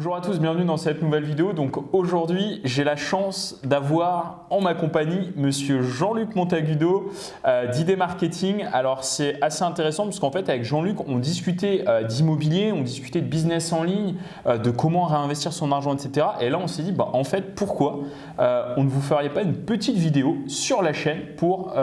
Bonjour à tous, bienvenue dans cette nouvelle vidéo. Donc aujourd'hui, j'ai la chance d'avoir en ma compagnie Monsieur Jean-Luc Montagudo d'ID Marketing. Alors c'est assez intéressant parce qu'en fait avec Jean-Luc, on discutait d'immobilier, on discutait de business en ligne, de comment réinvestir son argent, etc. Et là on s'est dit, en fait pourquoi on ne vous ferait pas une petite vidéo sur la chaîne pour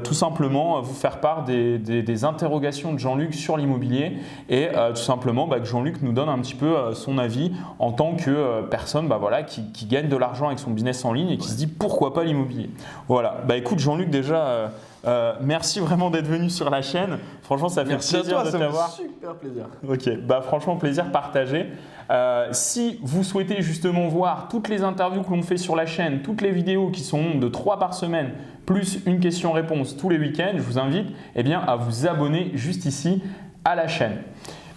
tout simplement vous faire part des interrogations de Jean-Luc sur l'immobilier et tout simplement que Jean-Luc nous donne un petit peu son avis en tant que personne qui gagne de l'argent avec son business en ligne et qui se dit pourquoi pas l'immobilier. Voilà, écoute Jean-Luc déjà, merci vraiment d'être venu sur la chaîne. Franchement ça fait plaisir de t'avoir. Super plaisir. Ok, franchement plaisir partagé. Si vous souhaitez justement voir toutes les interviews que l'on fait sur la chaîne, toutes les vidéos qui sont de 3 par semaine, plus une question-réponse tous les week-ends, je vous invite à vous abonner juste ici à la chaîne.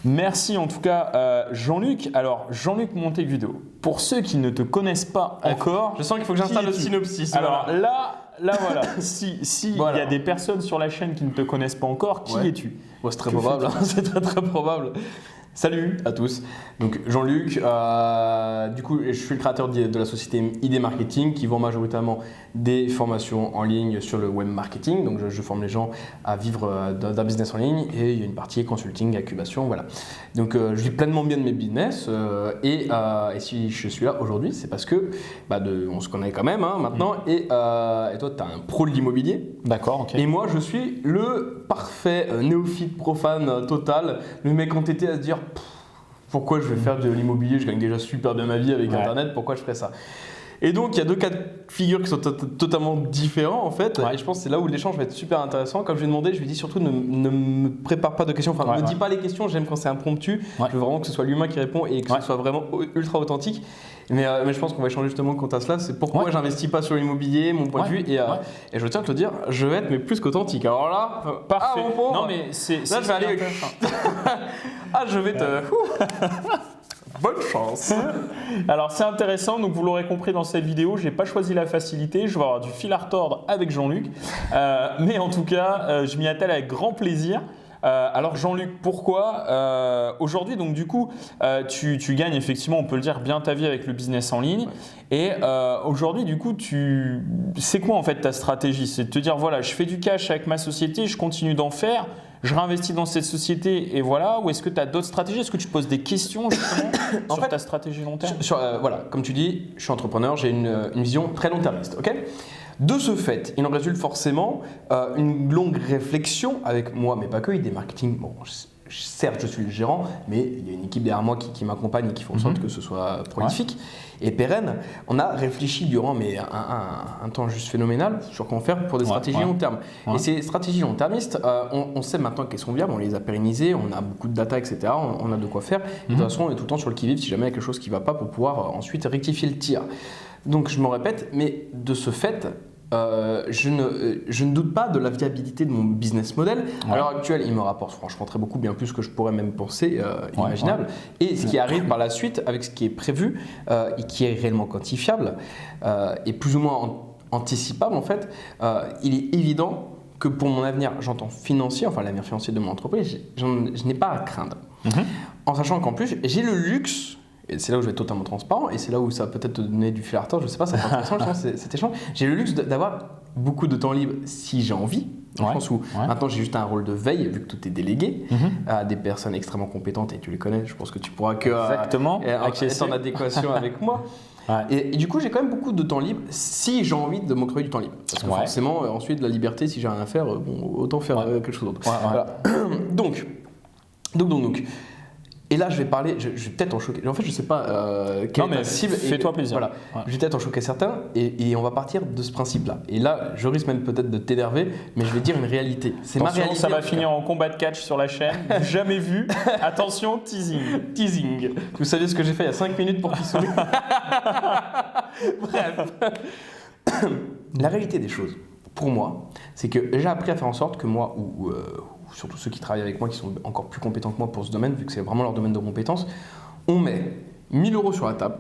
Merci en tout cas Jean-Luc. Alors Jean-Luc Montagudo, pour ceux qui ne te connaissent pas encore, je sens qu'il faut que j'installe le synopsis. Alors là voilà, si il y a des personnes sur la chaîne qui ne te connaissent pas encore, qui es-tu? C'est très probable, c'est très probable. Salut à tous, donc Jean-Luc, du coup je suis le créateur de la société ID Marketing qui vend majoritairement des formations en ligne sur le web marketing, donc je forme les gens à vivre d'un business en ligne et il y a une partie consulting, incubation, voilà. Donc je vis pleinement bien de mes business et si je suis là aujourd'hui c'est parce que on se connaît quand même maintenant et toi tu es un pro de l'immobilier. D'accord, ok. Et moi je suis le parfait néophyte profane total, le mec entêté à se dire pourquoi je vais faire de l'immobilier, je gagne déjà super bien ma vie avec internet, pourquoi je ferais ça? Et donc il y a deux cas de figure qui sont totalement différents en fait, et je pense que c'est là où l'échange va être super intéressant. Comme je lui ai demandé, je lui ai dit surtout ne me prépare pas de questions, ne dis pas les questions, j'aime quand c'est impromptu, je veux vraiment que ce soit l'humain qui répond et que ce soit vraiment ultra authentique. Mais je pense qu'on va échanger justement quant à cela, c'est pourquoi j'investis pas sur l'immobilier, mon point de vue, et je tiens à te le dire, je vais être plus qu'authentique. Alors là, parfait. Mon pauvre, non mais c'est là je vais aller. Je vais te. Bonne chance. Alors c'est intéressant, donc vous l'aurez compris dans cette vidéo, j'ai pas choisi la facilité, je vais avoir du fil à retordre avec Jean-Luc, mais en tout cas je m'y attelle avec grand plaisir. Alors Jean-Luc, pourquoi aujourd'hui donc du coup tu gagnes effectivement, on peut le dire, bien ta vie avec le business en ligne et aujourd'hui du coup c'est quoi en fait ta stratégie? C'est de te dire voilà, je fais du cash avec ma société, je continue d'en faire, je réinvestis dans cette société et voilà, ou est-ce que tu as d'autres stratégies? Est-ce que tu te poses des questions justement sur ta stratégie long terme? Voilà, comme tu dis, je suis entrepreneur, j'ai une vision très long-termiste, ok? De ce fait, il en résulte forcément une longue réflexion avec moi, mais pas que, ID Marketing. Bon, certes, je suis le gérant, mais il y a une équipe derrière moi qui m'accompagne et qui font en sorte que ce soit prolifique et pérenne. On a réfléchi durant un temps juste phénoménal sur comment faire pour des stratégies long terme. Et ces stratégies long termistes, on sait maintenant qu'elles sont viables, on les a pérennisées, on a beaucoup de data, etc. On a de quoi faire. De toute façon, on est tout le temps sur le qui-vive si jamais il y a quelque chose qui ne va pas pour pouvoir ensuite rectifier le tir. Donc je me répète, mais de ce fait, je ne doute pas de la viabilité de mon business model. À l'heure actuelle, il me rapporte franchement très beaucoup, bien plus que je pourrais même penser imaginable. Et ce qui arrive par la suite, avec ce qui est prévu et qui est réellement quantifiable et plus ou moins anticipable en fait, il est évident que pour mon avenir, j'entends financier, enfin l'avenir financier de mon entreprise, je n'ai pas à craindre. En sachant qu'en plus, j'ai le luxe. Et c'est là où je vais être totalement transparent et c'est là où ça va peut-être te donner du fil à retordre, je sais pas, ça va être intéressant, je pense, cet échange. J'ai le luxe d'avoir beaucoup de temps libre si j'ai envie, dans le sens où maintenant j'ai juste un rôle de veille vu que tout est délégué à des personnes extrêmement compétentes et tu les connais, je pense que tu pourras être en adéquation avec moi. Et du coup j'ai quand même beaucoup de temps libre si j'ai envie de m'octroyer du temps libre. Parce que forcément ensuite la liberté, si j'ai rien à faire, autant faire quelque chose d'autre. Voilà. Donc. Et là, je vais parler, je vais peut-être en choquer. En fait, je ne sais pas quelle est ta cible. Fais-toi plaisir. Voilà. Je vais peut-être en choquer certains et on va partir de ce principe-là. Et là, je risque même peut-être de t'énerver, mais je vais dire une réalité. C'est ma réalité. Ça va finir en combat de catch sur la chaîne. Jamais vu. Attention, teasing. Teasing. Vous savez ce que j'ai fait il y a 5 minutes pour qu'il sourit. Bref. La réalité des choses, pour moi, c'est que j'ai appris à faire en sorte que moi, ou surtout ceux qui travaillent avec moi, qui sont encore plus compétents que moi pour ce domaine, vu que c'est vraiment leur domaine de compétence, on met 1 000 € sur la table,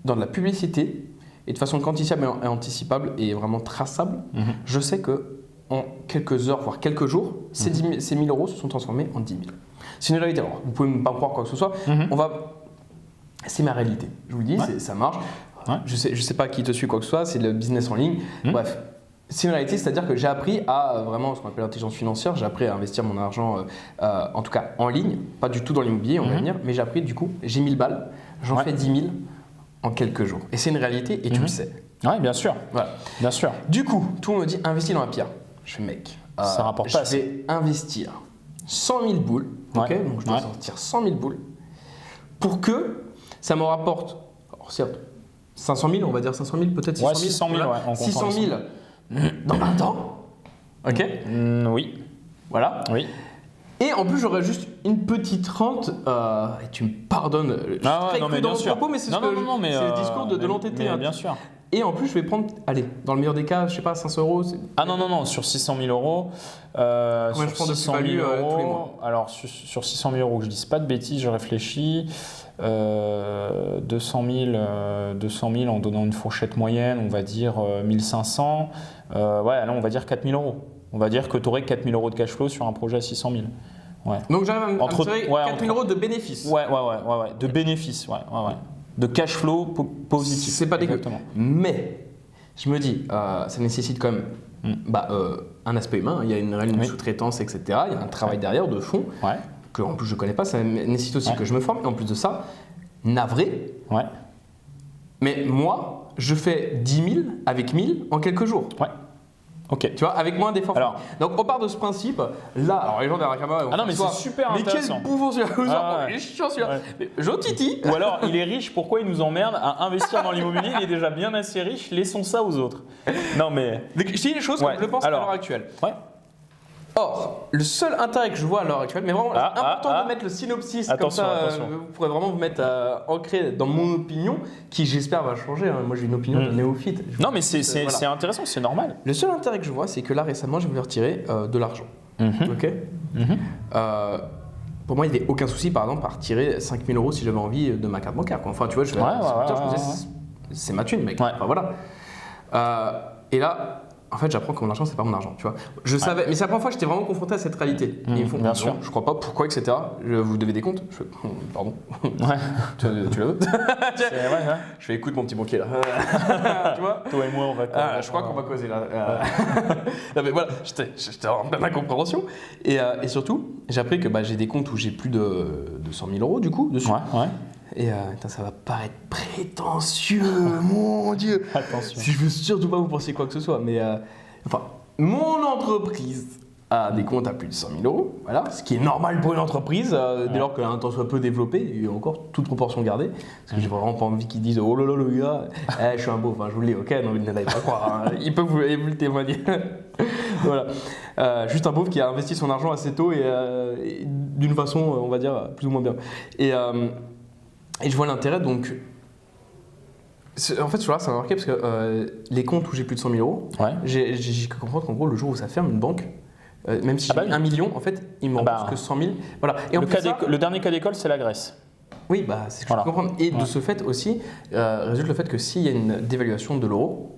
dans de la publicité, et de façon quantifiable et anticipable et vraiment traçable. Je sais que en quelques heures, voire quelques jours, ces 1 000 € se sont transformés en 10 000. C'est une réalité. Alors, vous pouvez pas me croire quoi que ce soit. C'est ma réalité. Je vous le dis, ça marche. Ouais. Je sais pas qui te suit quoi que ce soit. C'est le business en ligne. Bref. C'est une réalité, c'est-à-dire que j'ai appris à vraiment ce qu'on appelle l'intelligence financière, j'ai appris à investir mon argent, en tout cas en ligne, pas du tout dans l'immobilier, on va venir, mais j'ai appris du coup, j'ai 1000 balles, j'en fais 10 000 en quelques jours. Et c'est une réalité et tu le sais. Oui, bien sûr. Voilà. Bien sûr. Du coup, tout le monde me dit investis dans la pierre. Je fais mec, ça rapporte pas je vais investir 100 000 boules, ok, donc je dois sortir 100 000 boules pour que ça me rapporte, alors certes, 500 000, on va dire 500 000, peut-être 600 000. 600 000, voilà. 600 000 dans 20 ans. Ok. Oui. Voilà. Oui. Et en plus, j'aurais juste une petite rente. Et tu me pardonnes. Je suis très cru dans mon propos, mais c'est c'est le discours de l'entêté. Bien sûr. Et en plus, je vais prendre, allez, dans le meilleur des cas, je sais pas, 500 euros. Ah non, sur 600 000 euros. Combien je prends de plus-value tous les mois? Alors, sur 600 000 euros, que je dise pas de bêtises, je réfléchis. 200 000 en donnant une fourchette moyenne, on va dire 1500. Ouais, là, on va dire 4 000 euros. On va dire que tu aurais 4 000 euros de cash flow sur un projet à 600 000. Ouais. Donc, j'arrive à me tirer 4 000 euros de bénéfices. Ouais. De bénéfices, ouais. De cash flow positif. C'est pas dégueu. Mais, je me dis, ça nécessite quand même un aspect humain. Il y a une réelle sous-traitance, etc. Il y a un travail derrière, de fond. Ouais. Que en plus je connais pas, ça nécessite aussi que je me forme. Et en plus de ça, navré. Ouais. Mais moi, je fais 10 000 avec 1000 en quelques jours. Ouais. Ok. Tu vois, avec moins d'efforts. Alors, donc on part de ce principe. Là, alors les gens derrière la caméra, ah non mais c'est super intéressant. Mais quel bouffon celui-là. Il est chiant celui-là. Jean Titi. Ou alors il est riche, pourquoi il nous emmerde à investir dans l'immobilier? Il est déjà bien assez riche, laissons ça aux autres. Non mais. Je dis les choses comme je le pense à l'heure actuelle. Ouais. Or, le seul intérêt que je vois à l'heure actuelle, mais vraiment c'est important de mettre le synopsis, comme ça vous pourrez vraiment vous mettre ancré dans mon opinion, qui j'espère va changer. Hein. Moi j'ai une opinion de néophyte. Non mais c'est intéressant, c'est normal. Le seul intérêt que je vois, c'est que là récemment j'ai voulu retirer de l'argent. Ok. Pour moi il n'y avait aucun souci par exemple à retirer 5 000 euros si j'avais envie de ma carte bancaire. Quoi. Enfin tu vois, je me disais c'est ma thune mec. Enfin, voilà. Et là. En fait, j'apprends que mon argent, c'est pas mon argent, tu vois. Je savais, mais c'est la première fois que j'étais vraiment confronté à cette réalité. Et ils me font, bien sûr. Je crois pas, pourquoi, etc. Vous devez des comptes. Je fais, pardon. Ouais. tu le veux Je fais, écoute, mon petit banquier là. Tu vois. Toi et moi, on va. Je crois qu'on va causer là. Non, mais voilà, j'étais en pleine incompréhension. Et surtout, j'ai appris que j'ai des comptes où j'ai plus de 100 000 euros du coup dessus. Ouais. Et ça va paraître prétentieux, mon Dieu. Attention. Si je veux surtout pas vous penser quoi que ce soit, mais mon entreprise a des comptes à plus de 100 000 euros, voilà, ce qui est normal pour une entreprise dès lors qu'elle a un temps soit peu développé et encore toute proportion gardée, parce que j'ai vraiment pas envie qu'ils disent oh là là le gars, je suis un beauf, je vous le dis, ok, non, vous n'allez pas croire, il peut vous le témoigner. Voilà, juste un beauf qui a investi son argent assez tôt et d'une façon, on va dire, plus ou moins bien. Et je vois l'intérêt, donc. En fait, ça m'a marqué parce que les comptes où j'ai plus de 100 000 euros, j'ai pu comprendre qu'en gros, le jour où ça ferme, une banque, même si j'ai 1 million, en fait, ils me remboursent que 100 000. Voilà. Et le dernier cas d'école, c'est la Grèce. Oui, c'est ce que je peux comprendre. Et de ce fait aussi, résulte le fait que s'il y a une dévaluation de l'euro,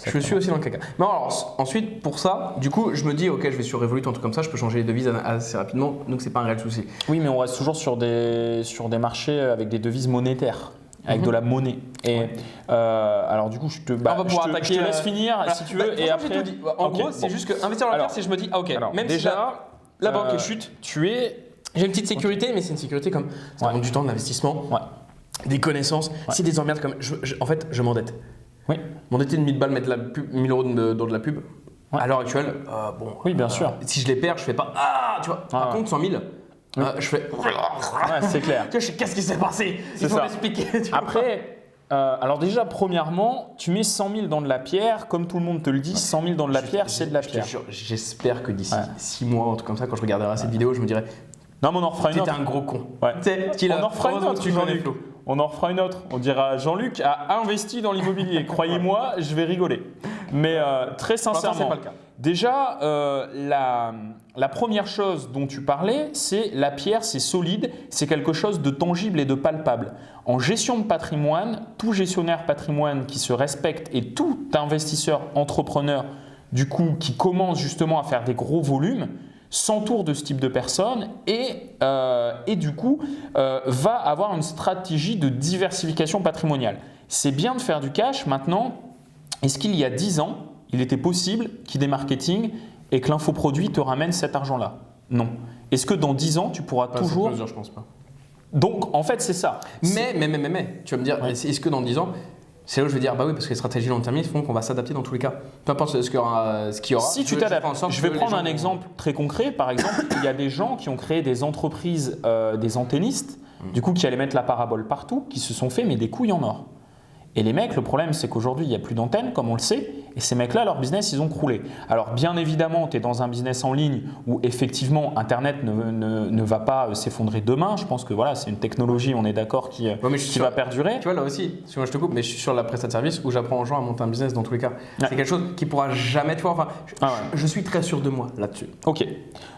je suis aussi dans le caca. Mais alors, ensuite, pour ça, du coup, je me dis, ok, je vais sur Revolut, un truc comme ça, je peux changer les devises assez rapidement, donc c'est pas un réel souci. Oui, mais on reste toujours sur des marchés avec des devises monétaires, avec de la monnaie. Et alors, du coup, je te laisse finir si tu veux. Et après, j'ai tout dit. En gros, c'est juste que investir dans la pierre, c'est je me dis, ok, même déjà, si la banque est chute, j'ai une petite sécurité, mais c'est une sécurité comme ça demande du temps, de l'investissement, des connaissances. C'est des emmerdes comme. En fait, je m'endette. Oui. M'endetter de 1000 balles, mettre 1000 euros dans de la pub, à l'heure actuelle, oui, bien sûr. Si je les perds, je fais pas tu vois. Par contre, 100 000, je fais. C'est clair. Qu'est-ce qui s'est passé? Il faut m'expliquer. Après, alors déjà, premièrement, tu mets 100 000 dans de la pierre, comme tout le monde te le dit, 100 000 dans de la pierre, c'est de la pierre. J'espère que d'ici 6 mois, un truc comme ça, quand je regarderai cette vidéo, je me dirais. Non, mais on en refera une autre. T'étais un gros con. On en refera une autre, Jean-Luc. On en refera une autre. On dira Jean-Luc a investi dans l'immobilier. Croyez-moi, je vais rigoler. Mais très sincèrement, c'est pas le cas. Déjà, la première chose dont tu parlais, c'est la pierre, c'est solide, c'est quelque chose de tangible et de palpable. En gestion de patrimoine, tout gestionnaire patrimoine qui se respecte et tout investisseur entrepreneur, du coup, qui commence justement à faire des gros volumes, s'entoure de ce type de personnes et du coup va avoir une stratégie de diversification patrimoniale. C'est bien de faire du cash. Maintenant, est-ce qu'il y a 10 ans, il était possible qu'ID Marketing et que l'infoproduit te ramène cet argent-là? Non. Est-ce que dans 10 ans, tu pourras toujours… Mesure, je pense pas. Donc, en fait, c'est ça. Mais, tu vas me dire, est-ce que dans 10 ans, c'est là où je vais dire, bah oui, parce que les stratégies long-termistes font qu'on va s'adapter dans tous les cas. Peu importe ce qu'il y aura. Si tu t'adaptes, je vais prendre un exemple très concret. Par exemple, il y a des gens qui ont créé des entreprises, des antennistes, du coup, qui allaient mettre la parabole partout, qui se sont fait mais des couilles en or. Et les mecs, le problème, c'est qu'aujourd'hui, il n'y a plus d'antennes, comme on le sait, et ces mecs-là, leur business, ils ont croulé. Alors, bien évidemment, tu es dans un business en ligne où, effectivement, Internet ne va pas s'effondrer demain. Je pense que voilà, c'est une technologie, on est d'accord, qui va perdurer. Tu vois, là aussi, si moi je te coupe, mais je suis sur la prestation de service où j'apprends aux gens à monter un business dans tous les cas. C'est quelque chose qui pourra jamais, tu vois, enfin, je suis très sûr de moi là-dessus. Ok,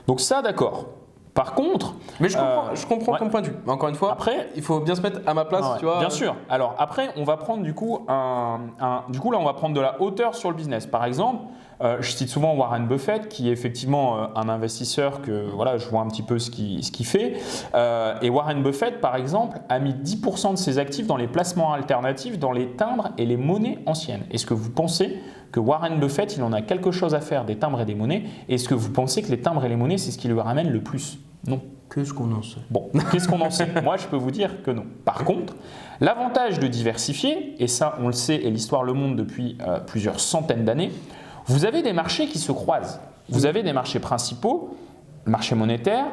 donc ça, d'accord. Par contre… Mais je comprends ton point de vue. Mais encore une fois, après, il faut bien se mettre à ma place, tu vois. Bien sûr. Alors après, on va prendre du coup du coup là, on va prendre de la hauteur sur le business. Par exemple, je cite souvent Warren Buffett, qui est effectivement un investisseur que voilà, je vois un petit peu ce qu'il fait. Et Warren Buffett, par exemple, a mis 10% de ses actifs dans les placements alternatifs, dans les timbres et les monnaies anciennes. Est-ce que vous pensez que Warren Buffett, il en a quelque chose à faire des timbres et des monnaies? Est-ce que vous pensez que les timbres et les monnaies, c'est ce qui lui ramène le plus? Non. Qu'est-ce qu'on en sait? Bon, qu'est-ce qu'on en sait? Moi, je peux vous dire que non. Par contre, l'avantage de diversifier, et ça, on le sait, et l'histoire le montre depuis plusieurs centaines d'années, vous avez des marchés qui se croisent. Vous avez des marchés principaux, le marché monétaire,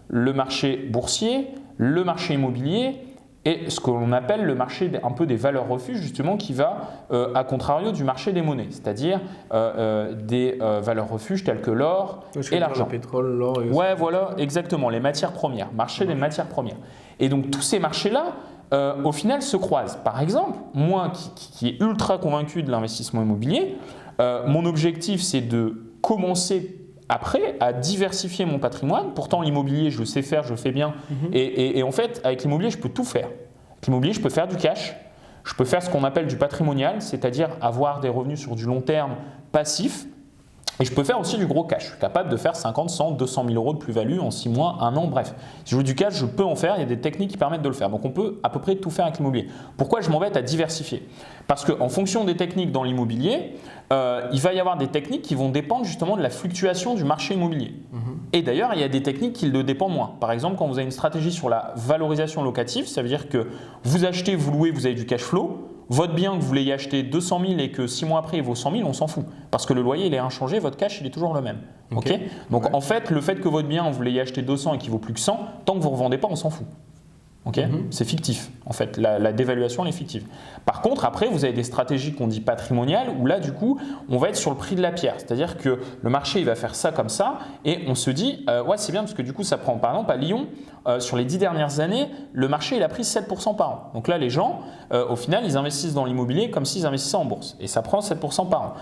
le marché boursier, le marché immobilier, et ce que l'on appelle le marché un peu des valeurs refuges, justement, qui va à contrario du marché des monnaies, c'est-à-dire des valeurs refuges telles que l'or et l'argent. Le pétrole, l'or et… Ouais, voilà, exactement, les matières premières, marché des matières premières. Et donc, tous ces marchés-là, au final, se croisent. Par exemple, moi qui est ultra convaincu de l'investissement immobilier, mon objectif, c'est de commencer après à diversifier mon patrimoine. Pourtant, l'immobilier, je le sais faire, je le fais bien. Et en fait, avec l'immobilier, je peux tout faire. Avec l'immobilier, je peux faire du cash, je peux faire ce qu'on appelle du patrimonial, c'est-à-dire avoir des revenus sur du long terme passifs. Et je peux faire aussi du gros cash. Je suis capable de faire 50, 100, 200 000 euros de plus-value en 6 mois, 1 an, bref. Si je veux du cash, je peux en faire. Il y a des techniques qui permettent de le faire. Donc, on peut à peu près tout faire avec l'immobilier. Pourquoi je m'embête à diversifier? Parce qu'en fonction des techniques dans l'immobilier, il va y avoir des techniques qui vont dépendre justement de la fluctuation du marché immobilier. Et d'ailleurs, il y a des techniques qui le dépendent moins. Par exemple, quand vous avez une stratégie sur la valorisation locative, ça veut dire que vous achetez, vous louez, vous avez du cash flow. Votre bien que vous l'ayez acheté 200 000 et que 6 mois après il vaut 100 000, on s'en fout. Parce que le loyer il est inchangé, votre cash il est toujours le même. Okay. Donc en fait, le fait que votre bien vous l'ayez acheté 200 et qu'il vaut plus que 100, tant que vous ne revendez pas, on s'en fout. C'est fictif en fait, la dévaluation elle est fictive. Par contre, après vous avez des stratégies qu'on dit patrimoniales où là du coup on va être sur le prix de la pierre. C'est-à-dire que le marché il va faire ça comme ça et on se dit ouais c'est bien parce que du coup ça prend par exemple à Lyon. Sur les 10 dernières années, le marché il a pris 7% par an. Donc là, les gens, au final, ils investissent dans l'immobilier comme s'ils investissaient en bourse. Et ça prend 7% par an.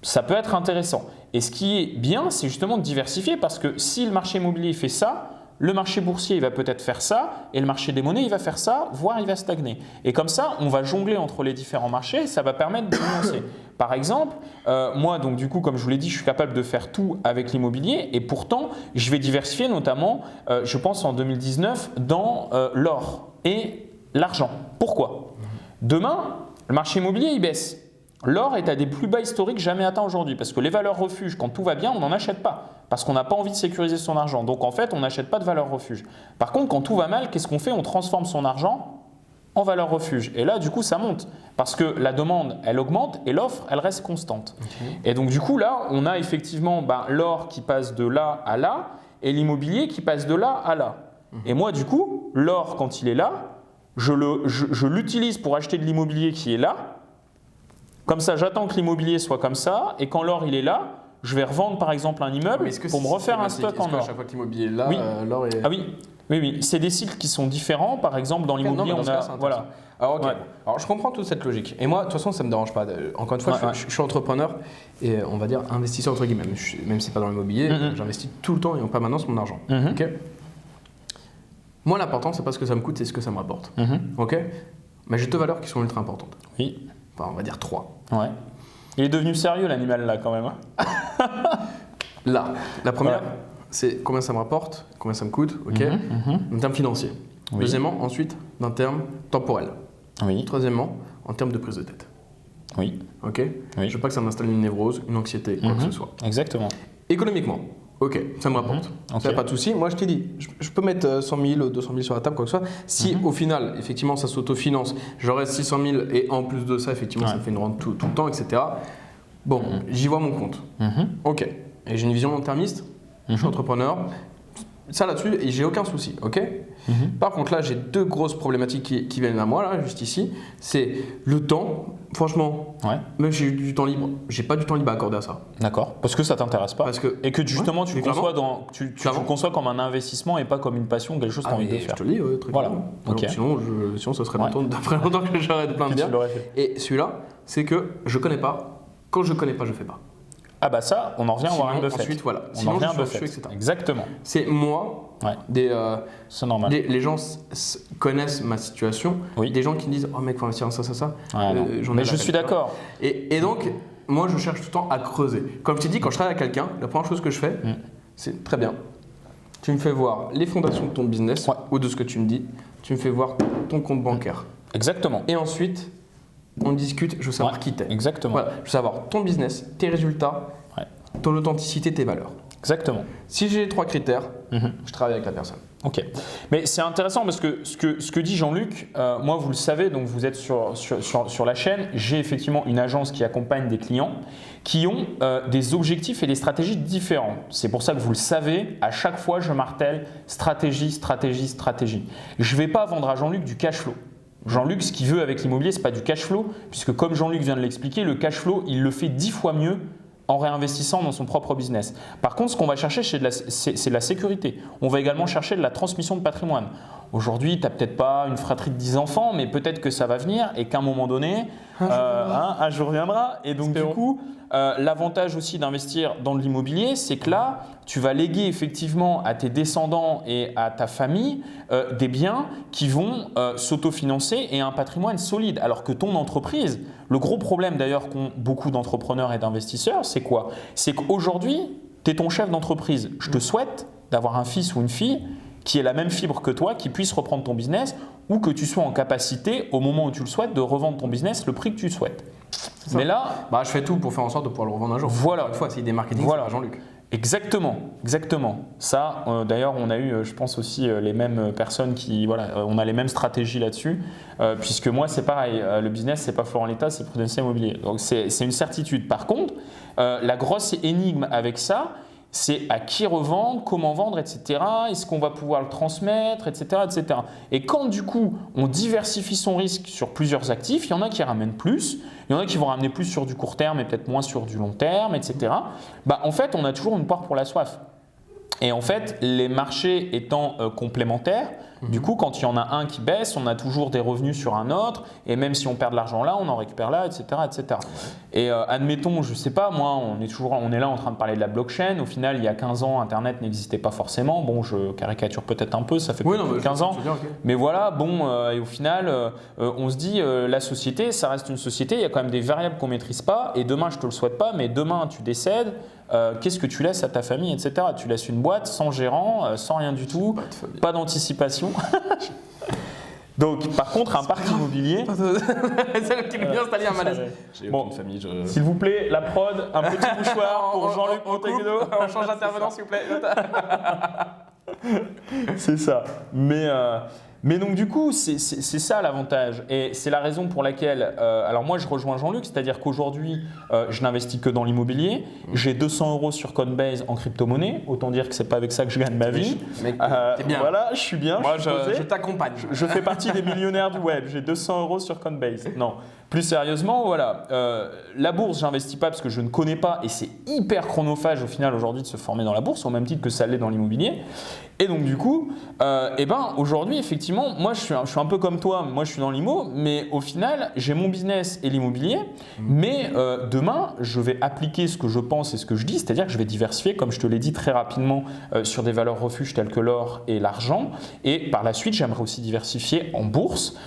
Ça peut être intéressant. Et ce qui est bien, c'est justement de diversifier parce que si le marché immobilier fait ça, le marché boursier il va peut-être faire ça et le marché des monnaies il va faire ça, voire il va stagner. Et comme ça, on va jongler entre les différents marchés et ça va permettre de nuancer. Par exemple, moi, donc du coup, comme je vous l'ai dit, je suis capable de faire tout avec l'immobilier et pourtant, je vais diversifier notamment, je pense en 2019, dans l'or et l'argent. Pourquoi? Demain, le marché immobilier il baisse. L'or est à des plus bas historiques jamais atteints aujourd'hui parce que les valeurs refuges, quand tout va bien, on n'en achète pas parce qu'on n'a pas envie de sécuriser son argent. Donc en fait, on n'achète pas de valeurs refuges. Par contre, quand tout va mal, qu'est-ce qu'on fait? On transforme son argent en valeur refuge. Et là, du coup, ça monte parce que la demande, elle augmente et l'offre, elle reste constante. Et donc du coup, là, on a effectivement l'or qui passe de là à là et l'immobilier qui passe de là à là. Et moi, du coup, l'or, quand il est là, je l'utilise pour acheter de l'immobilier qui est là. Comme ça, j'attends que l'immobilier soit comme ça, et quand l'or il est là, je vais revendre par exemple un immeuble pour me refaire un stock en or. À chaque fois que l'immobilier est là, oui. L'or est… Ah oui, c'est des cycles qui sont différents. Par exemple, dans l'immobilier, on a… Voilà. Alors, okay. Alors, je comprends toute cette logique. Et moi, de toute façon, ça ne me dérange pas. Encore une fois, je suis entrepreneur et on va dire investisseur entre guillemets. Même si ce n'est pas dans l'immobilier, j'investis tout le temps et en permanence mon argent. Okay. Moi, l'important, c'est pas ce que ça me coûte, c'est ce que ça me rapporte. Ok. Mais j'ai 2 valeurs qui sont ultra importantes. Oui. Enfin, on va dire 3. Ouais. Il est devenu sérieux l'animal là quand même. Là, la première, c'est combien ça me rapporte, combien ça me coûte, ok, en termes financiers. Oui. Deuxièmement, ensuite, d'un terme temporel. Oui. Troisièmement, en termes de prise de tête. Oui. Ok. Oui. Je veux pas que ça m'installe une névrose, une anxiété, quoi que ce soit. Exactement. Économiquement, ok, ça me rapporte. Ok. Ça n'a pas de souci. Moi, je t'ai dit, je peux mettre 100 000, 200 000 sur la table, quoi que ce soit. Si au final, effectivement, ça s'autofinance, j'aurai 600 000 et en plus de ça, effectivement, ça me fait une rente tout le temps, etc. Bon, j'y vois mon compte. Ok. Et j'ai une vision long-termiste. Je suis entrepreneur. Ça là-dessus, et j'ai aucun souci, ok. Par contre, là, j'ai deux grosses problématiques qui viennent à moi, là, juste ici. C'est le temps. Franchement, même si j'ai du temps libre, j'ai pas du temps libre à accorder à ça. D'accord. Parce que ça t'intéresse pas. Et que justement, tu le conçois tu le conçois comme un investissement et pas comme une passion, quelque chose que tu as envie de faire. Je te le dis, très clairement. Okay. Sinon, ça serait d'après longtemps que j'arrête plein de bien. Et celui-là, c'est que je connais pas. Quand je connais pas, je fais pas. Ah bah ça, on en revient à Warren Buffett. Ensuite, voilà. On en revient à Buffett. etc. Exactement. C'est moi. C'est normal. Les gens connaissent ma situation. Des gens qui me disent « Oh mec, faut investir dans ça. » Mais je suis d'accord. Et donc, moi, je cherche tout le temps à creuser. Comme je t'ai dit, quand je travaille avec quelqu'un, la première chose que je fais, c'est très bien. Tu me fais voir les fondations de ton business ou de ce que tu me dis. Tu me fais voir ton compte bancaire. Exactement. Et ensuite, on discute, je veux savoir qui t'es. Exactement. Voilà, je veux savoir ton business, tes résultats, ton authenticité, tes valeurs. Exactement. Si j'ai les trois critères, je travaille avec la personne. Ok. Mais c'est intéressant parce que ce que dit Jean-Luc, moi vous le savez, donc vous êtes sur la chaîne, j'ai effectivement une agence qui accompagne des clients qui ont des objectifs et des stratégies différents. C'est pour ça que vous le savez, à chaque fois je martèle stratégie. Je ne vais pas vendre à Jean-Luc du cash flow. Jean-Luc, ce qu'il veut avec l'immobilier, ce n'est pas du cash flow, puisque comme Jean-Luc vient de l'expliquer, le cash flow, il le fait 10 fois mieux en réinvestissant dans son propre business. Par contre, ce qu'on va chercher, c'est de la sécurité. On va également chercher de la transmission de patrimoine. Aujourd'hui, tu n'as peut-être pas une fratrie de 10 enfants, mais peut-être que ça va venir et qu'à un moment donné, un jour viendra. Et donc, du coup, l'avantage aussi d'investir dans de l'immobilier, c'est que là, tu vas léguer effectivement à tes descendants et à ta famille des biens qui vont s'autofinancer et un patrimoine solide. Alors que ton entreprise, le gros problème d'ailleurs qu'ont beaucoup d'entrepreneurs et d'investisseurs, c'est quoi? C'est qu'aujourd'hui, tu es ton chef d'entreprise. Je te souhaite d'avoir un fils ou une fille qui ait la même fibre que toi, qui puisse reprendre ton business ou que tu sois en capacité, au moment où tu le souhaites, de revendre ton business le prix que tu souhaites. Mais là, je fais tout pour faire en sorte de pouvoir le revendre un jour. Voilà. Une fois, c'est des marketing, c'est Jean-Luc. Exactement. Ça, d'ailleurs, on a eu, je pense aussi, les mêmes personnes qui, on a les mêmes stratégies là-dessus, puisque moi, c'est pareil. Le business, c'est pas Florent Létat, c'est Prudential Immobilier. Donc, c'est une certitude. Par contre, la grosse énigme avec ça, c'est à qui revendre, comment vendre, etc. Est-ce qu'on va pouvoir le transmettre, etc., etc. Et quand du coup on diversifie son risque sur plusieurs actifs, il y en a qui ramènent plus, il y en a qui vont ramener plus sur du court terme et peut-être moins sur du long terme, etc. En fait, on a toujours une part pour la soif. Et en fait, les marchés étant complémentaires, du coup, quand il y en a un qui baisse, on a toujours des revenus sur un autre. Et même si on perd de l'argent là, on en récupère là, etc. etc. Et admettons, je ne sais pas, moi, on est là en train de parler de la blockchain. Au final, il y a 15 ans, Internet n'existait pas forcément. Bon, je caricature peut-être un peu, ça fait plus de 15 ans. Dire, okay. Mais voilà, et au final, on se dit, la société, ça reste une société. Il y a quand même des variables qu'on ne maîtrise pas. Et demain, je ne te le souhaite pas, mais demain, tu décèdes. Qu'est-ce que tu laisses à ta famille, etc. Tu laisses une boîte sans gérant, sans rien du tout, pas d'anticipation. Donc, par contre, un parc immobilier. C'est qui vient installer un malaise. J'ai aucune famille. S'il vous plaît, la prod, un petit mouchoir pour Jean-Luc Montagudo. On change d'intervenant, s'il vous plaît. C'est ça. Mais donc du coup, c'est ça l'avantage et c'est la raison pour laquelle, alors moi je rejoins Jean-Luc, c'est-à-dire qu'aujourd'hui je n'investis que dans l'immobilier, j'ai 200 € sur Coinbase en crypto-monnaie, autant dire que c'est pas avec ça que je gagne ma vie. Mec, t'es bien. Voilà, je suis bien. Moi je t'accompagne. Je fais partie des millionnaires du web, j'ai 200 € sur Coinbase. Non, plus sérieusement, voilà, la bourse j'investis pas parce que je ne connais pas et c'est hyper chronophage au final aujourd'hui de se former dans la bourse, au même titre que ça l'est dans l'immobilier. Et donc du coup, aujourd'hui effectivement, moi je suis un peu comme toi, moi je suis dans l'IMO, mais au final j'ai mon business et l'immobilier, mais demain je vais appliquer ce que je pense et ce que je dis, c'est-à-dire que je vais diversifier, comme je te l'ai dit très rapidement, sur des valeurs refuges telles que l'or et l'argent, et par la suite j'aimerais aussi diversifier en bourse,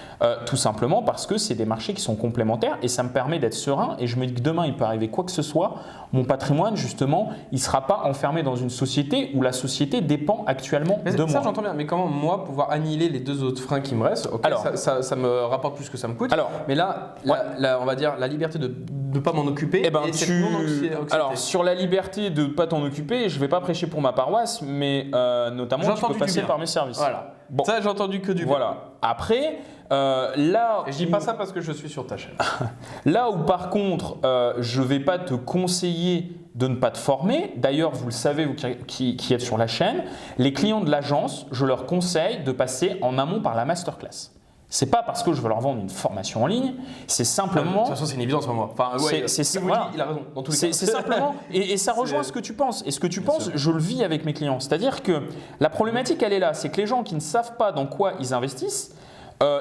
Tout simplement parce que c'est des marchés qui sont complémentaires et ça me permet d'être serein et je me dis que demain il peut arriver quoi que ce soit, mon patrimoine justement il ne sera pas enfermé dans une société où la société dépend actuellement de moi. Ça j'entends bien, mais comment moi pouvoir annihiler les deux autres freins qui me restent? Okay, alors, ça me rapporte plus que ça me coûte, alors, mais là, on va dire la liberté de ne pas m'en occuper et cette non-anxiété. Alors sur la liberté de ne pas t'en occuper, je ne vais pas prêcher pour ma paroisse, mais notamment tu peux passer par mes services. Voilà. Bon. Ça j'ai entendu que du bien. Voilà. Après, là, et je dis pas ça parce que je suis sur ta chaîne. Là où par contre, je ne vais pas te conseiller de ne pas te former. D'ailleurs, vous le savez, vous qui êtes sur la chaîne, les clients de l'agence, je leur conseille de passer en amont par la masterclass. C'est pas parce que je veux leur vendre une formation en ligne, c'est simplement. De toute façon, c'est une évidence pour moi. Enfin, ouais, voilà. Il a raison. Dans tous les cas. C'est simplement. Et ça rejoint ce que tu penses. Et ce que tu penses, je le vis avec mes clients. C'est-à-dire que la problématique, elle est là. C'est que les gens qui ne savent pas dans quoi ils investissent,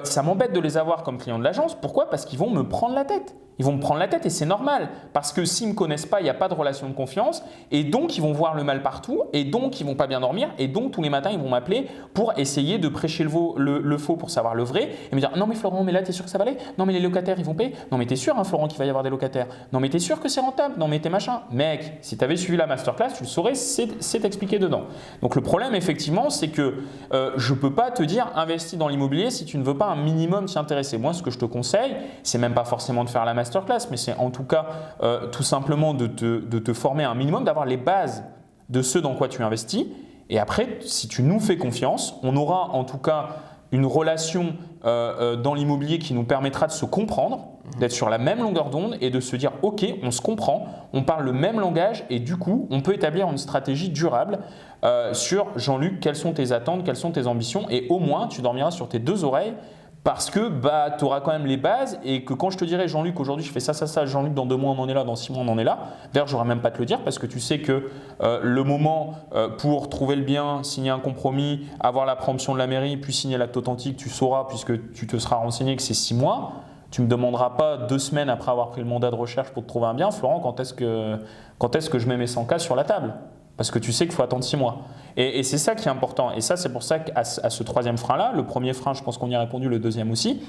ça m'embête de les avoir comme clients de l'agence. Pourquoi? Parce qu'ils vont me prendre la tête. Ils vont me prendre la tête et c'est normal parce que s'ils ne me connaissent pas, il n'y a pas de relation de confiance et donc ils vont voir le mal partout et donc ils ne vont pas bien dormir et donc tous les matins ils vont m'appeler pour essayer de prêcher le faux pour savoir le vrai et me dire non mais Florent, mais là t'es sûr que ça va aller? Non mais les locataires ils vont payer? Non mais t'es sûr hein, Florent qu'il va y avoir des locataires? Non mais t'es sûr que c'est rentable? Non mais t'es machin? Mec, si tu avais suivi la masterclass, tu le saurais, c'est expliqué dedans. Donc le problème effectivement c'est que je ne peux pas te dire investis dans l'immobilier si tu ne veux pas un minimum t'y intéresser. Moi ce que je te conseille, c'est même pas forcément de faire la masterclass, mais c'est en tout cas tout simplement de te former un minimum, d'avoir les bases de ce dans quoi tu investis. Et après, si tu nous fais confiance, on aura en tout cas une relation dans l'immobilier qui nous permettra de se comprendre, d'être sur la même longueur d'onde et de se dire ok, on se comprend, on parle le même langage et du coup, on peut établir une stratégie durable sur Jean-Luc, quelles sont tes attentes, quelles sont tes ambitions et au moins, tu dormiras sur tes deux oreilles. Parce que tu auras quand même les bases et que quand je te dirai Jean-Luc aujourd'hui je fais ça, Jean-Luc dans 2 mois on en est là, dans 6 mois on en est là, d'ailleurs je n'aurai même pas te le dire parce que tu sais que le moment pour trouver le bien, signer un compromis, avoir la préemption de la mairie puis signer l'acte authentique, tu sauras puisque tu te seras renseigné que c'est 6 mois, tu ne me demanderas pas 2 semaines après avoir pris le mandat de recherche pour te trouver un bien, Florent, quand est-ce que je mets mes 100K sur la table? Parce que tu sais qu'il faut attendre 6 mois. Et c'est ça qui est important. Et ça, c'est pour ça qu'à ce troisième frein-là, le premier frein, je pense qu'on y a répondu, le deuxième aussi.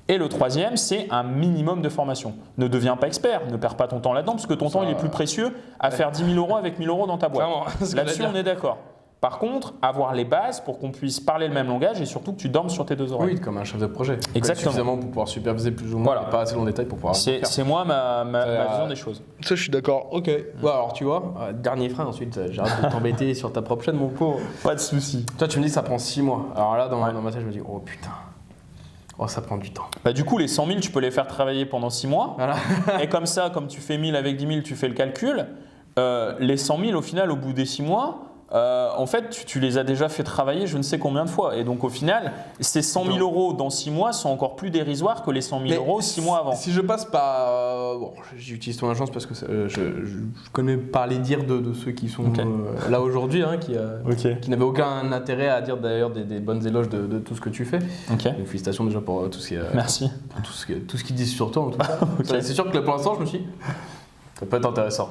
Et le troisième, c'est un minimum de formation. Ne deviens pas expert, ne perds pas ton temps là-dedans, parce que ton temps, il est plus précieux à faire 10 000 € avec 1 000 € dans ta boîte. Là-dessus, on est d'accord. Par contre, avoir les bases pour qu'on puisse parler le même langage et surtout que tu dormes sur tes deux oreilles. Oui, comme un chef de projet. Exactement. Suffisamment pour pouvoir superviser plus ou moins, voilà. Pas assez dans le détail pour pouvoir. C'est moi ma vision des choses. Ça, je suis d'accord. Ok. Bon, alors tu vois, dernier frein ensuite, j'arrête de t'embêter sur ta propre chaîne, mon pauvre. Pas de souci. Toi, tu me dis que ça prend 6 mois. Alors là, dans ma tête, je me dis, oh putain. Oh, ça prend du temps. Bah, du coup, les 100 000, tu peux les faire travailler pendant 6 mois. Voilà. Et comme ça, comme tu fais 1000 avec 10 000, tu fais le calcul. Les 100 000, au final, au bout des 6 mois, en fait, tu les as déjà fait travailler je ne sais combien de fois. Et donc, au final, ces 100 000 € dans 6 mois sont encore plus dérisoires que les 100 000 € 6 mois avant. Si je passe par… bon, j'utilise ton agence parce que je connais pas les dires de ceux qui sont là aujourd'hui, hein, qui n'avaient aucun intérêt à dire d'ailleurs des bonnes éloges de tout ce que tu fais. Okay. Donc, félicitations déjà pour tout ce qui Merci. Pour tout ce qu'ils disent sur toi, en tout cas. C'est sûr que pour l'instant, je me suis dit… Ça peut être intéressant.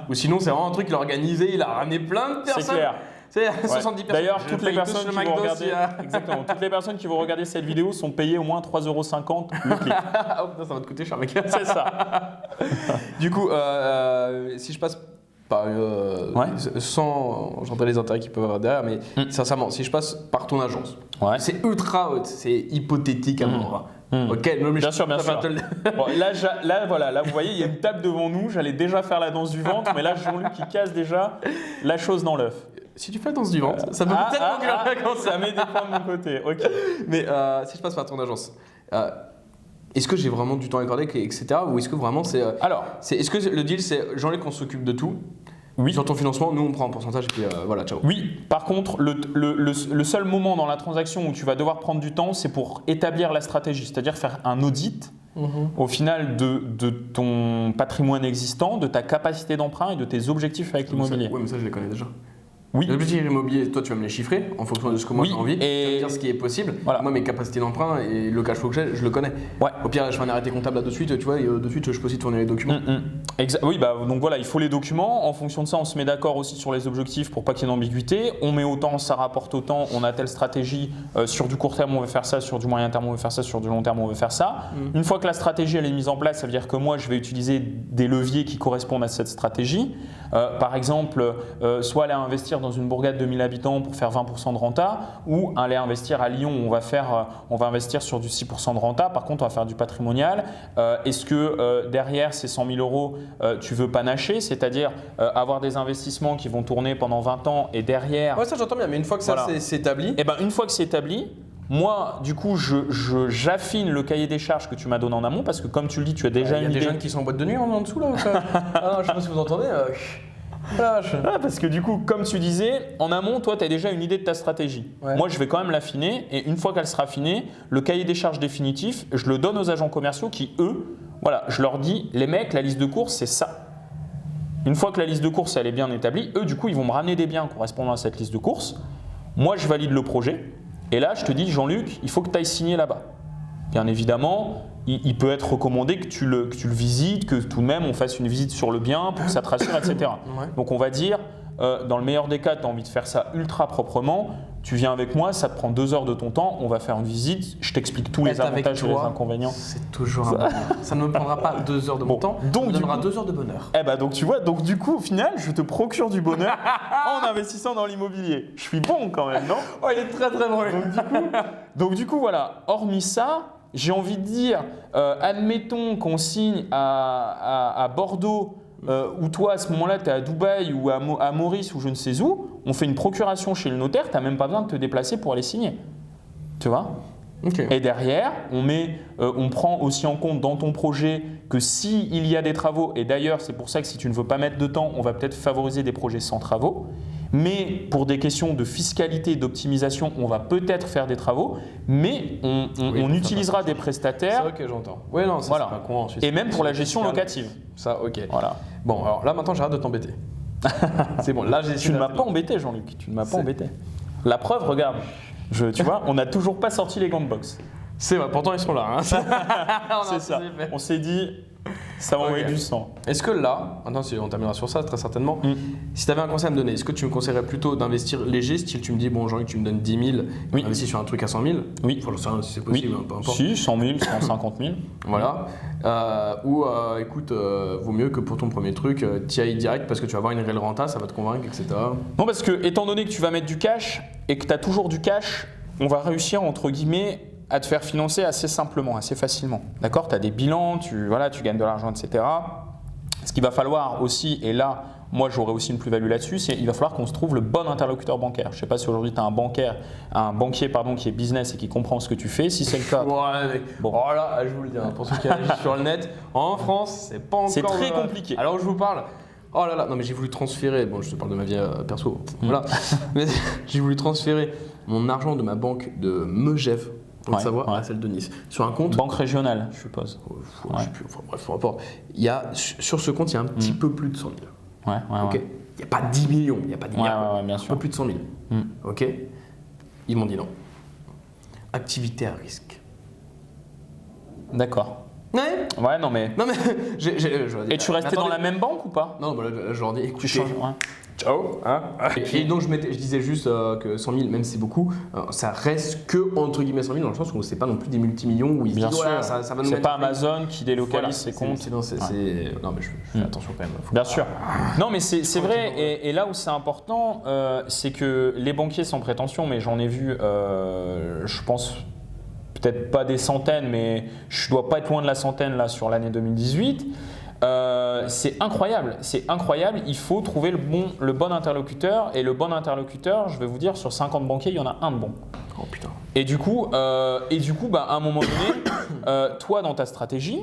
Ou sinon, c'est vraiment un truc qu'il a organisé, il a ramené plein de personnes. C'est clair. C'est 70 personnes. D'ailleurs, toutes les personnes toutes les personnes qui vont regarder cette vidéo sont payées au moins 3,50 € le clic. Oh putain, ça va te coûter cher, mec. C'est ça. Du coup, si je passe par, sans j'entends les intérêts qu'ils peuvent avoir derrière, mais sincèrement, si je passe par ton agence, c'est ultra haute, c'est hypothétique à mort. Ok, bien sûr. Bon, là, vous voyez, il y a une table devant nous. J'allais déjà faire la danse du ventre, mais là, Jean-Luc, il casse déjà la chose dans l'œuf. Si tu fais la danse du ventre, ça peut peut-être ça met des points de mon côté. Ok. Mais si je passe par ton agence, est-ce que j'ai vraiment du temps accordé, etc. Ou est-ce que vraiment c'est. Est-ce que le deal, c'est Jean-Luc, on s'occupe de tout? Oui. Sur ton financement, nous on prend un pourcentage et puis voilà, ciao. Oui, par contre, le seul moment dans la transaction où tu vas devoir prendre du temps, c'est pour établir la stratégie, c'est-à-dire faire un audit au final de ton patrimoine existant, de ta capacité d'emprunt et de tes objectifs avec l'immobilier. Oui, mais ça je les connais déjà. Oui. L'objectif immobilier, toi tu vas me les chiffrer en fonction de ce que moi j'ai envie, tu vas me dire ce qui est possible. Voilà. Moi mes capacités d'emprunt et le cash flow que j'ai, je le connais. Ouais. Au pire, je fais un arrêté comptable là de suite, tu vois, et de suite je peux aussi tourner les documents. Oui, donc voilà, il faut les documents. En fonction de ça, on se met d'accord aussi sur les objectifs pour pas qu'il y ait d'ambiguïté. On met autant, ça rapporte autant, on a telle stratégie. Sur du court terme, on veut faire ça. Sur du moyen terme, on veut faire ça. Sur du long terme, on veut faire ça. Une fois que la stratégie elle est mise en place, ça veut dire que moi, je vais utiliser des leviers qui correspondent à cette stratégie. Par exemple, soit aller investir dans une bourgade de 1000 habitants pour faire 20% de renta, ou aller investir à Lyon, on va investir sur du 6% de renta. Par contre, on va faire du patrimonial. Est-ce que derrière ces 100 000 euros, tu veux panacher, c'est-à-dire avoir des investissements qui vont tourner pendant 20 ans et derrière… Ouais, ça j'entends bien, mais une fois que ça c'est établi… Et une fois que c'est établi, moi, du coup, j'affine le cahier des charges que tu m'as donné en amont parce que comme tu le dis, tu as déjà une idée… Il y a des jeunes qui sont en boîte de nuit en dessous là. Ah non, je sais pas si vous entendez. Parce que du coup, comme tu disais, en amont, toi, tu as déjà une idée de ta stratégie. Ouais. Moi, je vais quand même l'affiner et une fois qu'elle sera affinée, le cahier des charges définitif, je le donne aux agents commerciaux qui, eux, voilà, je leur dis, les mecs, la liste de courses, c'est ça. Une fois que la liste de courses elle est bien établie, eux, du coup, ils vont me ramener des biens correspondant à cette liste de courses. Moi, je valide le projet et là, je te dis, Jean-Luc, il faut que tu ailles signer là-bas. Bien évidemment, il peut être recommandé que tu le visites, que tout de même on fasse une visite sur le bien pour que ça te rassure, etc. Ouais. Donc on va dire, dans le meilleur des cas, tu as envie de faire ça ultra proprement, tu viens avec moi, ça te prend 2 heures de ton temps, on va faire une visite, je t'explique tous les avantages et les inconvénients. C'est toujours un bonheur. Ça ne me prendra pas 2 heures de mon temps, ça me donnera 2 heures de bonheur. Donc tu vois, donc du coup au final, je te procure du bonheur en investissant dans l'immobilier. Je suis bon quand même, non? Oh, il est très très drôle. Donc du coup voilà, hormis ça, j'ai envie de dire, admettons qu'on signe à Bordeaux, ou toi à ce moment-là tu es à Dubaï ou à Maurice ou je ne sais où, on fait une procuration chez le notaire, tu n'as même pas besoin de te déplacer pour aller signer. Tu vois? Okay. Et derrière, on prend aussi en compte dans ton projet que s'il y a des travaux, et d'ailleurs c'est pour ça que si tu ne veux pas mettre de temps, on va peut-être favoriser des projets sans travaux, mais pour des questions de fiscalité et d'optimisation, on va peut-être faire des travaux, mais on utilisera des prestataires. C'est ok, j'entends. Oui, non, ça, voilà. c'est pas con ensuite. Et même pour la gestion locative. Ça, ok. Voilà. Bon, alors là maintenant j'arrête de t'embêter. C'est bon, là j'ai Tu ne m'as pas embêté, Jean-Luc, tu ne m'as pas embêté. La preuve, regarde, tu vois, on n'a toujours pas sorti les gants de boxe. C'est vrai, pourtant ils sont là. Hein. C'est ça. On s'est dit, ça va envoyer du sang. Est-ce que là, maintenant on terminera sur ça très certainement, si tu avais un conseil à me donner, est-ce que tu me conseillerais plutôt d'investir léger, style tu me dis, bon Jean-Luc, tu me donnes 10 000, investis sur un truc à 100 000, oui. Enfin, je sais rien si c'est possible, peu importe. Si, 100 000, 150 000. Voilà. Écoute, vaut mieux que pour ton premier truc, tu y ailles direct parce que tu vas avoir une réelle renta, ça va te convaincre, etc. Non, parce que étant donné que tu vas mettre du cash et que tu as toujours du cash, on va réussir, entre guillemets, à te faire financer assez simplement, assez facilement. D'accord? Tu as des bilans, tu gagnes de l'argent, etc. Ce qu'il va falloir aussi, et là, moi j'aurai aussi une plus-value là-dessus, c'est qu'il va falloir qu'on se trouve le bon interlocuteur bancaire. Je ne sais pas si aujourd'hui tu as un banquier qui est business et qui comprend ce que tu fais. Si c'est le cas… Ouais, bon. Oh là, je vous le dis, hein, pour ceux qui agissent sur le net, en France, c'est pas encore… C'est très compliqué. Alors je vous parle… Oh là là, non mais j'ai voulu transférer, bon je te parle de ma vie perso, voilà. Mais j'ai voulu transférer mon argent de ma banque de Megève, pour le savoir, à celle de Nice, sur un compte… Banque régionale, je suppose. Je sais plus, enfin bref, peu importe. Sur ce compte, il y a un petit peu plus de 100 000. Ok. Il n'y a pas 10 millions, il n'y a pas 10 milliards, bien un sûr. peu plus de 100 000. Ok. Ils m'ont dit non. Activité à risque. D'accord. Ouais, non mais… Et tu restais dans la même banque ou pas? Non, bah là, je leur dis, écoutez, tu changes, ciao. Hein. Et donc je disais juste que 100 000, même si c'est beaucoup, ça reste que entre guillemets 100 000 dans le sens où c'est pas non plus des multimillions où ils bien disent sûr. Ça va nous c'est mettre… pas Amazon qui délocalise ses comptes. Non mais je fais attention quand même. Bien sûr. Non mais c'est vrai et là où c'est important, c'est que les banquiers sans prétention, mais j'en ai vu, je pense peut-être pas des centaines, mais je dois pas être loin de la centaine là sur l'année 2018. C'est incroyable, il faut trouver le bon interlocuteur et le bon interlocuteur, je vais vous dire, sur 50 banquiers, il y en a un de bon. Oh putain. Et du coup, à un moment donné, toi dans ta stratégie,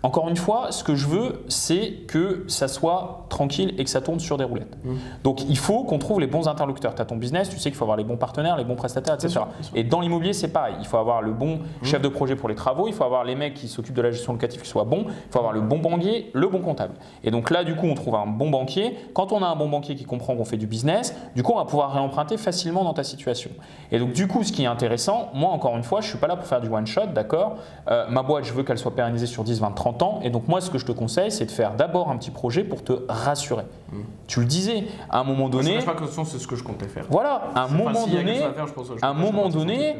encore une fois, ce que je veux, c'est que ça soit tranquille et que ça tourne sur des roulettes. Donc il faut qu'on trouve les bons interlocuteurs. Tu as ton business, tu sais qu'il faut avoir les bons partenaires, les bons prestataires, etc. Bien sûr. Et dans l'immobilier, c'est pareil. Il faut avoir le bon chef de projet pour les travaux, il faut avoir les mecs qui s'occupent de la gestion locative qui soient bons, il faut avoir le bon banquier, le bon comptable. Et donc là, du coup, on trouve un bon banquier. Quand on a un bon banquier qui comprend qu'on fait du business, du coup, on va pouvoir réemprunter facilement dans ta situation. Et donc du coup, ce qui est intéressant, moi, encore une fois, je ne suis pas là pour faire du one-shot, d'accord ? Ma boîte, je veux qu'elle soit pérennisée sur 10, 20, 30 temps. Et donc moi, ce que je te conseille, c'est de faire d'abord un petit projet pour te rassurer. Tu le disais, à un moment donné… Je ne sais pas que de toute façon, c'est ce que je comptais faire. Voilà, à un moment donné,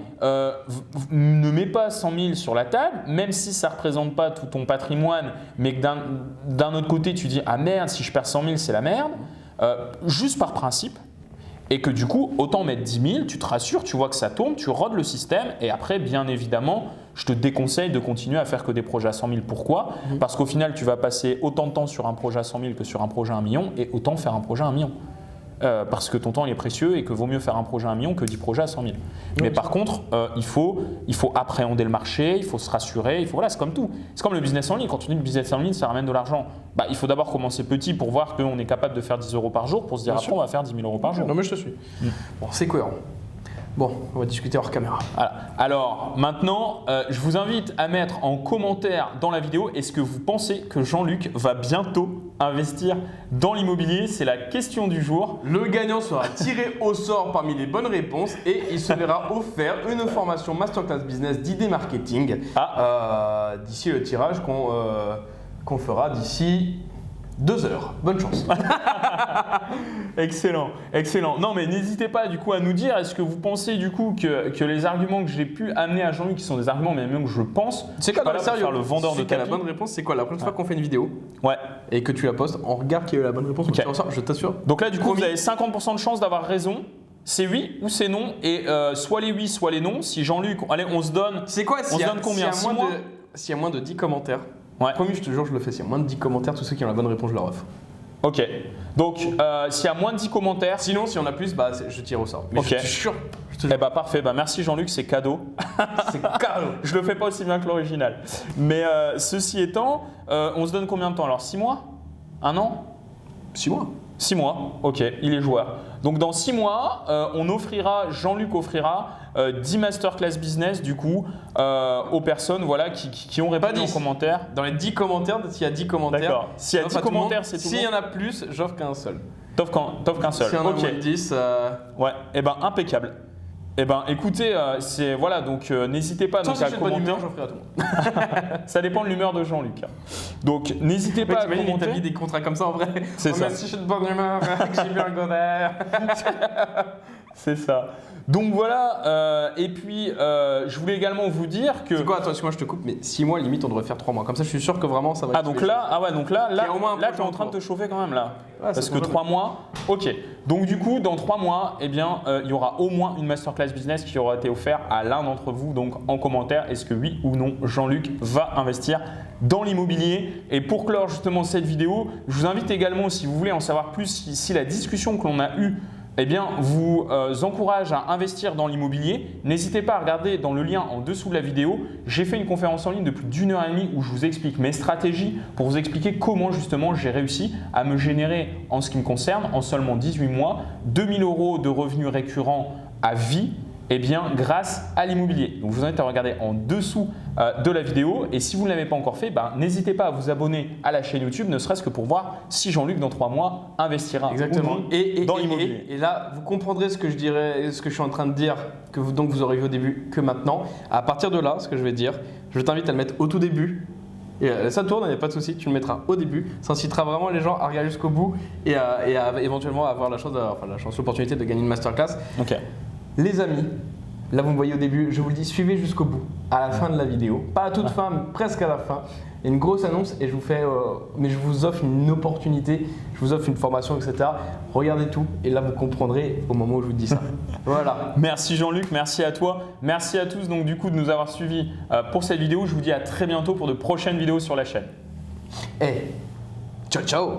ne mets pas 100 000 sur la table, même si ça ne représente pas tout ton patrimoine, mais que d'un autre côté, tu dis « Ah merde, si je perds 100 000, c'est la merde », juste par principe. Et que du coup, autant mettre 10 000, tu te rassures, tu vois que ça tourne, tu rodes le système et après, bien évidemment, je te déconseille de continuer à faire que des projets à 100 000. Pourquoi ? Parce qu'au final, tu vas passer autant de temps sur un projet à 100 000 que sur un projet à 1 million et autant faire un projet à 1 million. Parce que ton temps il est précieux et que vaut mieux faire un projet à 1 million que 10 projets à 100 000. Mais par contre, il faut appréhender le marché, il faut se rassurer, voilà, c'est comme tout. C'est comme le business en ligne. Quand tu dis le business en ligne, ça ramène de l'argent. Il faut d'abord commencer petit pour voir qu'on est capable de faire 10 euros par jour pour se dire après on va faire 10 000 euros par jour. Non mais je te suis. Bon, c'est cohérent. Bon, on va discuter hors caméra. Voilà. Alors maintenant, je vous invite à mettre en commentaire dans la vidéo, est-ce que vous pensez que Jean-Luc va bientôt investir dans l'immobilier? C'est la question du jour. Le gagnant sera tiré au sort parmi les bonnes réponses et il se verra offert une formation Masterclass Business d'idées marketing d'ici le tirage qu'on fera d'ici 2 heures. Bonne chance. Excellent, excellent. Non mais n'hésitez pas du coup à nous dire, est-ce que vous pensez du coup que les arguments que j'ai pu amener à Jean-Luc, qui sont des arguments mais même que je pense, c'est quoi dans le sérieux, le vendeur de tapis. La bonne réponse c'est quoi? La prochaine fois qu'on fait une vidéo ouais. Et que tu la postes, on regarde qui a eu la bonne réponse, okay. Je t'assure. Donc là du coup vous avez 50% de chance d'avoir raison. C'est oui ou c'est non et soit les oui soit les non. Si Jean-Luc, allez on se donne. C'est quoi? On se donne combien? S'il y a moins de 10 commentaires. Ouais. Promis, je te jure, je le fais. S'il y a moins de 10 commentaires, tous ceux qui ont la bonne réponse, je leur offre. Ok. Donc, s'il y a moins de 10 commentaires… Sinon, si on a plus, je tire au sort. Mais okay. Je te jure. Eh bah parfait. Merci Jean-Luc, c'est cadeau. C'est cadeau. Je le fais pas aussi bien que l'original. Mais ceci étant, on se donne combien de temps alors? 6 mois? 1 an? 6 mois. 6 mois, ok, il est joueur. Donc dans 6 mois, Jean-Luc offrira 10 masterclass business du coup aux personnes voilà, qui ont répondu en commentaire. Dans les 10 commentaires, s'il y a 10 commentaires, d'accord. S'il y a 10 commentaires, c'est tout. S'il y en a plus, j'offre qu'un seul. T'offres qu'un seul. S'il y en a moins de 10… Ouais, et ben impeccable. Eh ben écoutez, c'est voilà donc n'hésitez pas donc à commenter. J'offrirai à tout le monde. Ça dépend de l'humeur de Jean-Luc. Donc n'hésitez pas à commenter. Tu établis des contrats comme ça en vrai. C'est ça. Si je suis de bonne humeur, que j'ai bien godère. C'est ça. Donc voilà, et puis je voulais également vous dire que… C'est quoi, attends, moi je te coupe, mais 6 mois limite on devrait faire 3 mois. Comme ça je suis sûr que vraiment ça va… donc là tu es en train de te chauffer quand même là. Ouais, parce que 3 mois, ok. Donc du coup dans 3 mois, eh bien il y aura au moins une masterclass business qui aura été offerte à l'un d'entre vous. Donc en commentaire, est-ce que oui ou non Jean-Luc va investir dans l'immobilier? Et pour clore justement cette vidéo, je vous invite également si vous voulez en savoir plus, si la discussion que l'on a eue eh bien, vous encourage à investir dans l'immobilier, n'hésitez pas à regarder dans le lien en dessous de la vidéo. J'ai fait une conférence en ligne de plus d'1h30 où je vous explique mes stratégies pour vous expliquer comment justement j'ai réussi à me générer, en ce qui me concerne, en seulement 18 mois, 2 000 € de revenus récurrents à vie. Eh bien, grâce à l'immobilier. Donc, je vous invite à regarder en dessous de la vidéo. Et si vous ne l'avez pas encore fait, n'hésitez pas à vous abonner à la chaîne YouTube, ne serait-ce que pour voir si Jean-Luc, dans 3 mois, investira exactement. Dans l'immobilier. Et là, vous comprendrez ce que je suis en train de dire, que vous aurez vu au début que maintenant. À partir de là, ce que je vais dire, je t'invite à le mettre au tout début. Et ça tourne, il n'y a pas de souci, tu le mettras au début. Ça incitera vraiment les gens à regarder jusqu'au bout et à éventuellement avoir l'opportunité de gagner une masterclass. Ok. Les amis, là vous me voyez au début, je vous le dis, suivez jusqu'au bout, à la fin de la vidéo. Pas à toute fin, mais presque à la fin. Il y a une grosse annonce et je vous offre une opportunité, je vous offre une formation, etc. Regardez tout et là vous comprendrez au moment où je vous dis ça. Voilà. Merci Jean-Luc, merci à toi. Merci à tous donc du coup de nous avoir suivis pour cette vidéo. Je vous dis à très bientôt pour de prochaines vidéos sur la chaîne. Ciao ciao.